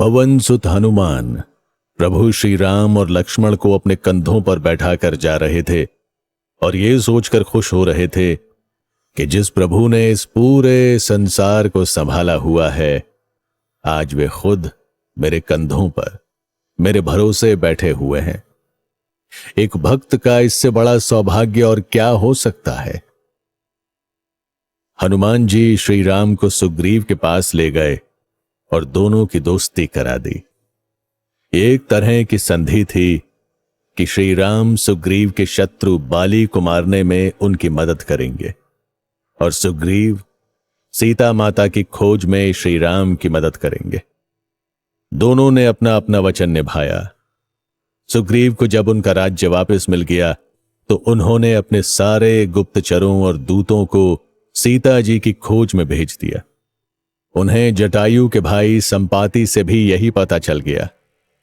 पवन सुत हनुमान प्रभु श्री राम और लक्ष्मण को अपने कंधों पर बैठाकर जा रहे थे और ये सोचकर खुश हो रहे थे कि जिस प्रभु ने इस पूरे संसार को संभाला हुआ है, आज वे खुद मेरे कंधों पर मेरे भरोसे बैठे हुए हैं। एक भक्त का इससे बड़ा सौभाग्य और क्या हो सकता है। हनुमान जी श्री राम को सुग्रीव के पास ले गए और दोनों की दोस्ती करा दी। एक तरह की संधि थी कि श्री राम सुग्रीव के शत्रु बाली को मारने में उनकी मदद करेंगे और सुग्रीव सीता माता की खोज में श्री राम की मदद करेंगे। दोनों ने अपना अपना वचन निभाया। सुग्रीव को जब उनका राज्य वापस मिल गया तो उन्होंने अपने सारे गुप्तचरों और दूतों को सीता जी की खोज में भेज दिया। उन्हें जटायु के भाई संपाति से भी यही पता चल गया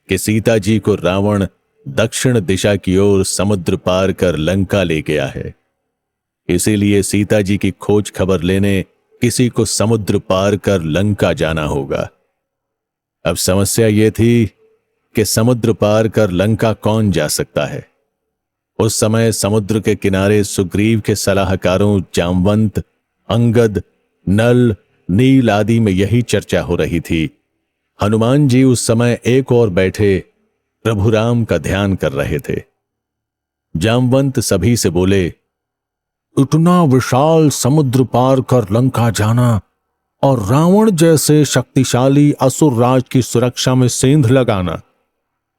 कि सीता जी को रावण दक्षिण दिशा की ओर समुद्र पार कर लंका ले गया है। इसीलिए सीता जी की खोज खबर लेने किसी को समुद्र पार कर लंका जाना होगा। अब समस्या यह थी कि समुद्र पार कर लंका कौन जा सकता है। उस समय समुद्र के किनारे सुग्रीव के सलाहकारों जामवंत, अंगद, नल, नील आदि में यही चर्चा हो रही थी। हनुमान जी उस समय एक और बैठे प्रभु राम का ध्यान कर रहे थे। जामवंत सभी से बोले, इतना विशाल समुद्र पार कर लंका जाना और रावण जैसे शक्तिशाली असुर राज की सुरक्षा में सेंध लगाना,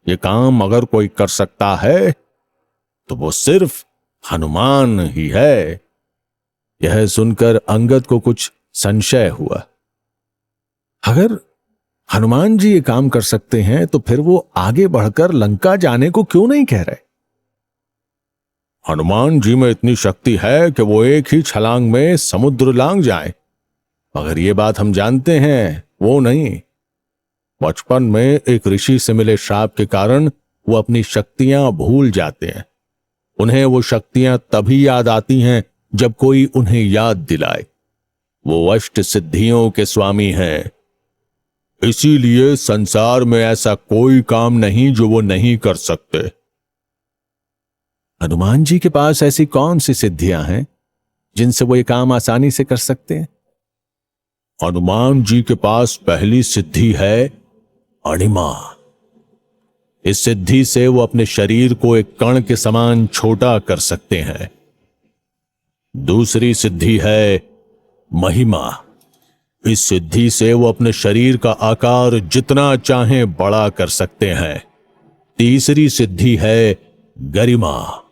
ये काम अगर कोई कर सकता है तो वो सिर्फ हनुमान ही है। यह सुनकर अंगद को कुछ संशय हुआ। अगर हनुमान जी ये काम कर सकते हैं तो फिर वो आगे बढ़कर लंका जाने को क्यों नहीं कह रहे? हनुमान जी में इतनी शक्ति है कि वो एक ही छलांग में समुद्र लांघ जाए, मगर ये बात हम जानते हैं वो नहीं। बचपन में एक ऋषि से मिले श्राप के कारण वो अपनी शक्तियां भूल जाते हैं। उन्हें वो शक्तियां तभी याद आती हैं जब कोई उन्हें याद दिलाए। वो अष्ट सिद्धियों के स्वामी हैं। इसीलिए संसार में ऐसा कोई काम नहीं जो वो नहीं कर सकते। हनुमान जी के पास ऐसी कौन सी सिद्धियां हैं जिनसे वो ये काम आसानी से कर सकते हैं? हनुमान जी के पास पहली सिद्धि है अणिमा। इस सिद्धि से वो अपने शरीर को एक कण के समान छोटा कर सकते हैं। दूसरी सिद्धि है महिमा। इस सिद्धि से वो अपने शरीर का आकार जितना चाहें बड़ा कर सकते हैं। तीसरी सिद्धि है गरिमा।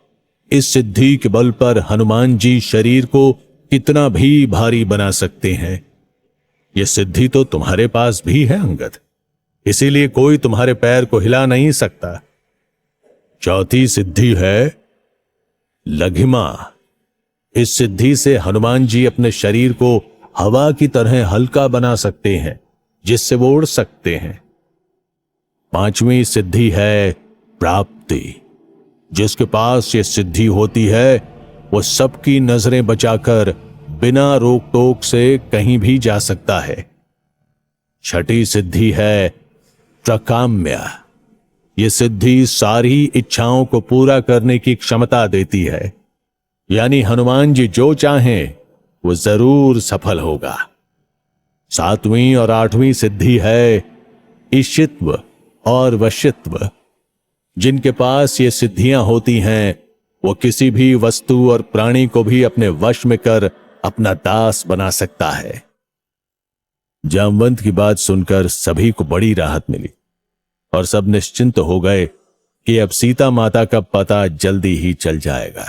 इस सिद्धि के बल पर हनुमान जी शरीर को कितना भी भारी बना सकते हैं। यह सिद्धि तो तुम्हारे पास भी है अंगद, इसीलिए कोई तुम्हारे पैर को हिला नहीं सकता। चौथी सिद्धि है लघिमा। इस सिद्धि से हनुमान जी अपने शरीर को हवा की तरह हल्का बना सकते हैं, जिससे वो उड़ सकते हैं। पांचवी सिद्धि है प्राप्ति। जिसके पास ये सिद्धि होती है वो सबकी नजरें बचाकर बिना रोक टोक से कहीं भी जा सकता है। छठी सिद्धि है प्रकाम्य। ये सिद्धि सारी इच्छाओं को पूरा करने की क्षमता देती है, यानी हनुमान जी जो चाहें वो जरूर सफल होगा। सातवीं और आठवीं सिद्धि है ईशित्व और वशित्व। जिनके पास ये सिद्धियां होती हैं वो किसी भी वस्तु और प्राणी को भी अपने वश में कर अपना दास बना सकता है। जामवंत की बात सुनकर सभी को बड़ी राहत मिली और सब निश्चिंत हो गए कि अब सीता माता का पता जल्दी ही चल जाएगा।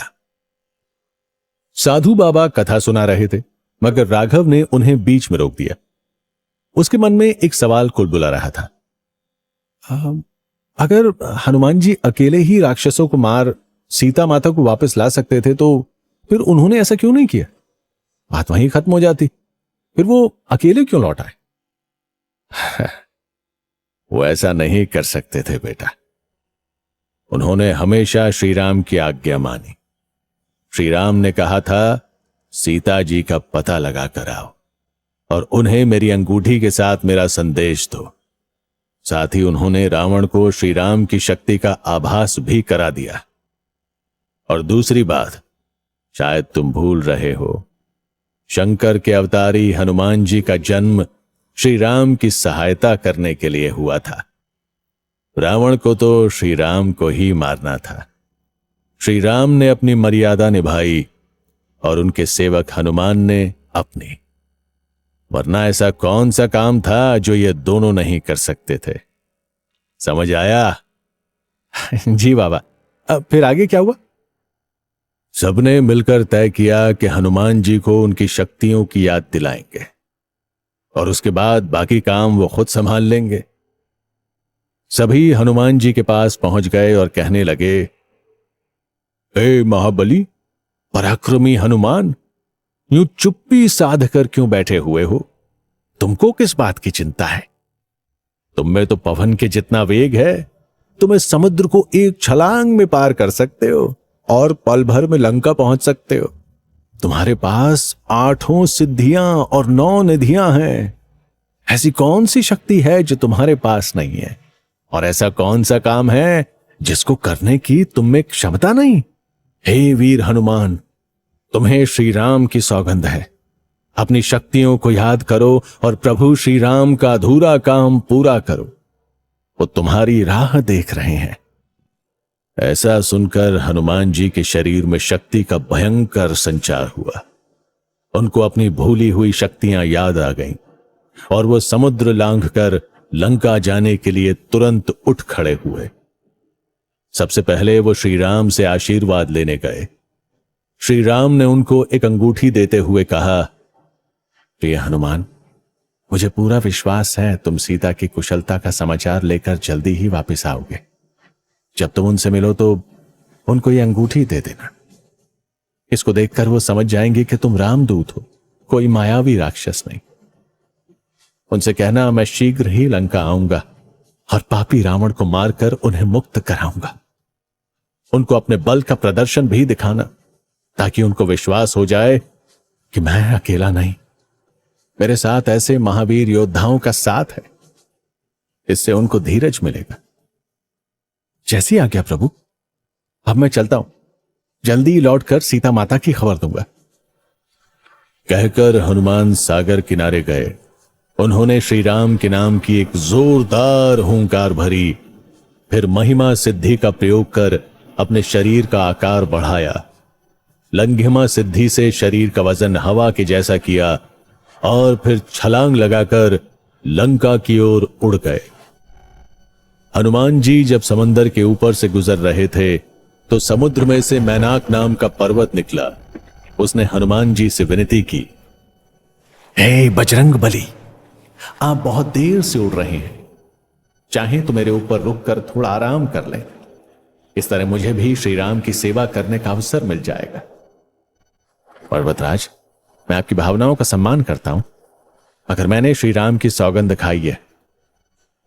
साधु बाबा कथा सुना रहे थे, मगर राघव ने उन्हें बीच में रोक दिया। उसके मन में एक सवाल कुलबुला रहा था। अगर हनुमान जी अकेले ही राक्षसों को मार सीता माता को वापस ला सकते थे तो फिर उन्होंने ऐसा क्यों नहीं किया? बात वहीं खत्म हो जाती। फिर वो अकेले क्यों लौट आए? वो ऐसा नहीं कर सकते थे बेटा। उन्होंने हमेशा श्री राम की आज्ञा मानी। श्री राम ने कहा था सीता जी का पता लगा कर आओ और उन्हें मेरी अंगूठी के साथ मेरा संदेश दो। साथ ही उन्होंने रावण को श्री राम की शक्ति का आभास भी करा दिया। और दूसरी बात, शायद तुम भूल रहे हो, शंकर के अवतारी हनुमान जी का जन्म श्री राम की सहायता करने के लिए हुआ था। रावण को तो श्री राम को ही मारना था। श्री राम ने अपनी मर्यादा निभाई और उनके सेवक हनुमान ने अपनी, वरना ऐसा कौन सा काम था जो ये दोनों नहीं कर सकते थे। समझ आया? जी बाबा। अब फिर आगे क्या हुआ? सबने मिलकर तय किया कि हनुमान जी को उनकी शक्तियों की याद दिलाएंगे और उसके बाद बाकी काम वो खुद संभाल लेंगे। सभी हनुमान जी के पास पहुंच गए और कहने लगे, ए महाबली, पराक्रमी हनुमान, यूं चुप्पी साध कर क्यों बैठे हुए हो? तुमको किस बात की चिंता है? तुम में तो पवन के जितना वेग है, तुम इस समुद्र को एक छलांग में पार कर सकते हो और पल भर में लंका पहुंच सकते हो। तुम्हारे पास 8 सिद्धियां और 9 निधियां हैं। ऐसी कौन सी शक्ति है जो तुम्हारे पास नहीं है? और ऐसा कौन सा काम है जिसको करने की तुम में क्षमता नहीं? हे वीर हनुमान, तुम्हें श्री राम की सौगंध है, अपनी शक्तियों को याद करो और प्रभु श्री राम का अधूरा काम पूरा करो। वो तुम्हारी राह देख रहे हैं। ऐसा सुनकर हनुमान जी के शरीर में शक्ति का भयंकर संचार हुआ। उनको अपनी भूली हुई शक्तियां याद आ गईं और वो समुद्र लांघकर लंका जाने के लिए तुरंत उठ खड़े हुए। सबसे पहले वो श्री राम से आशीर्वाद लेने गए। श्री राम ने उनको एक अंगूठी देते हुए कहा, प्रिय हनुमान, मुझे पूरा विश्वास है तुम सीता की कुशलता का समाचार लेकर जल्दी ही वापस आओगे। जब तुम उनसे मिलो तो उनको ये अंगूठी दे देना। इसको देखकर वो समझ जाएंगे कि तुम रामदूत हो, कोई मायावी राक्षस नहीं। उनसे कहना, मैं शीघ्र ही लंका आऊंगा और पापी रावण को मारकर उन्हें मुक्त कराऊंगा। उनको अपने बल का प्रदर्शन भी दिखाना, ताकि उनको विश्वास हो जाए कि मैं अकेला नहीं, मेरे साथ ऐसे महावीर योद्धाओं का साथ है। इससे उनको धीरज मिलेगा। जैसी आज्ञा प्रभु। अब मैं चलता हूं, जल्दी लौटकर सीता माता की खबर दूंगा। कहकर हनुमान सागर किनारे गए। उन्होंने श्री राम के नाम की एक जोरदार हुंकार भरी, फिर महिमा सिद्धि का प्रयोग कर अपने शरीर का आकार बढ़ाया। लंघिमा सिद्धि से शरीर का वजन हवा के जैसा किया और फिर छलांग लगाकर लंका की ओर उड़ गए। हनुमान जी जब समंदर के ऊपर से गुजर रहे थे तो समुद्र में से मैनाक नाम का पर्वत निकला। उसने हनुमान जी से विनती की, हे बजरंग बली, आप बहुत देर से उड़ रहे हैं, चाहें तो मेरे ऊपर रुककर थोड़ा आराम कर लें। इस तरह मुझे भी श्री राम की सेवा करने का अवसर मिल जाएगा। पर्वतराज, मैं आपकी भावनाओं का सम्मान करता हूं, मगर मैंने श्री राम की सौगंध खाई है।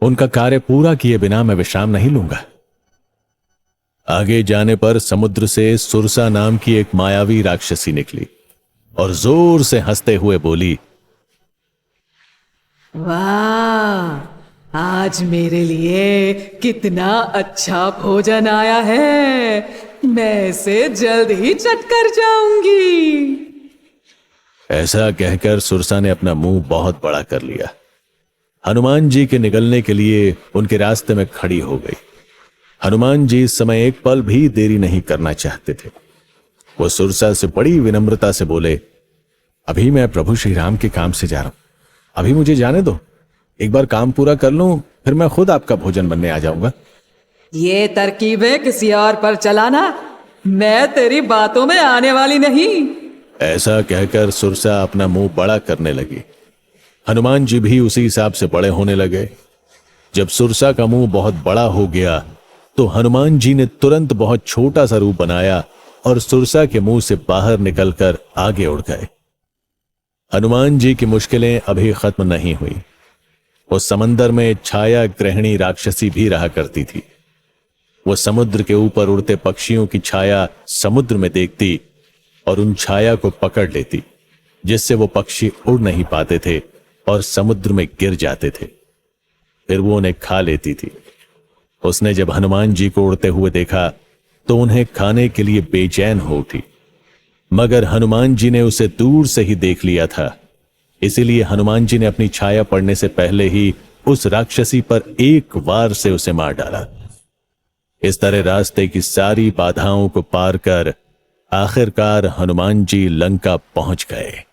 उनका कार्य पूरा किए बिना मैं विश्राम नहीं लूंगा। आगे जाने पर समुद्र से सुरसा नाम की एक मायावी राक्षसी निकली और जोर से हंसते हुए बोली, वाह, आज मेरे लिए कितना अच्छा भोजन आया है। मैं इसे जल्द ही चट कर जाऊंगी। ऐसा कहकर सुरसा ने अपना मुंह बहुत बड़ा कर लिया। हनुमान जी के निकलने के लिए उनके रास्ते में खड़ी हो गई। हनुमान जी इस समय एक पल भी देरी नहीं करना चाहते थे। वो सुरसा से बड़ी विनम्रता से बोले, अभी मैं प्रभु श्री राम के काम से जा रहा हूं, अभी मुझे जाने दो। एक बार काम पूरा कर लूं, फिर मैं खुद आपका भोजन बनने आ जाऊंगा। ये तरकीबें किसी और पर चलाना, मैं तेरी बातों में आने वाली नहीं। ऐसा कहकर सुरसा अपना मुंह बड़ा करने लगी। हनुमान जी भी उसी हिसाब से बड़े होने लगे। जब सुरसा का मुंह बहुत बड़ा हो गया तो हनुमान जी ने तुरंत बहुत छोटा सा रूप बनाया और सुरसा के मुंह से बाहर निकलकर आगे उड़ गए। हनुमान जी की मुश्किलें अभी खत्म नहीं हुई। उस समंदर में छाया ग्रहणी राक्षसी भी रहा करती थी। वो समुद्र के ऊपर उड़ते पक्षियों की छाया समुद्र में देखती और उन छाया को पकड़ लेती, जिससे वो पक्षी उड़ नहीं पाते थे और समुद्र में गिर जाते थे। फिर वो उन्हें खा लेती थी। उसने जब हनुमान जी को उड़ते हुए देखा तो उन्हें खाने के लिए बेचैन हो उठी, मगर हनुमान जी ने उसे दूर से ही देख लिया था। इसीलिए हनुमान जी ने अपनी छाया पड़ने से पहले ही उस राक्षसी पर एक वार से उसे मार डाला। इस तरह रास्ते की सारी बाधाओं को पार कर आखिरकार हनुमान जी लंका पहुंच गए।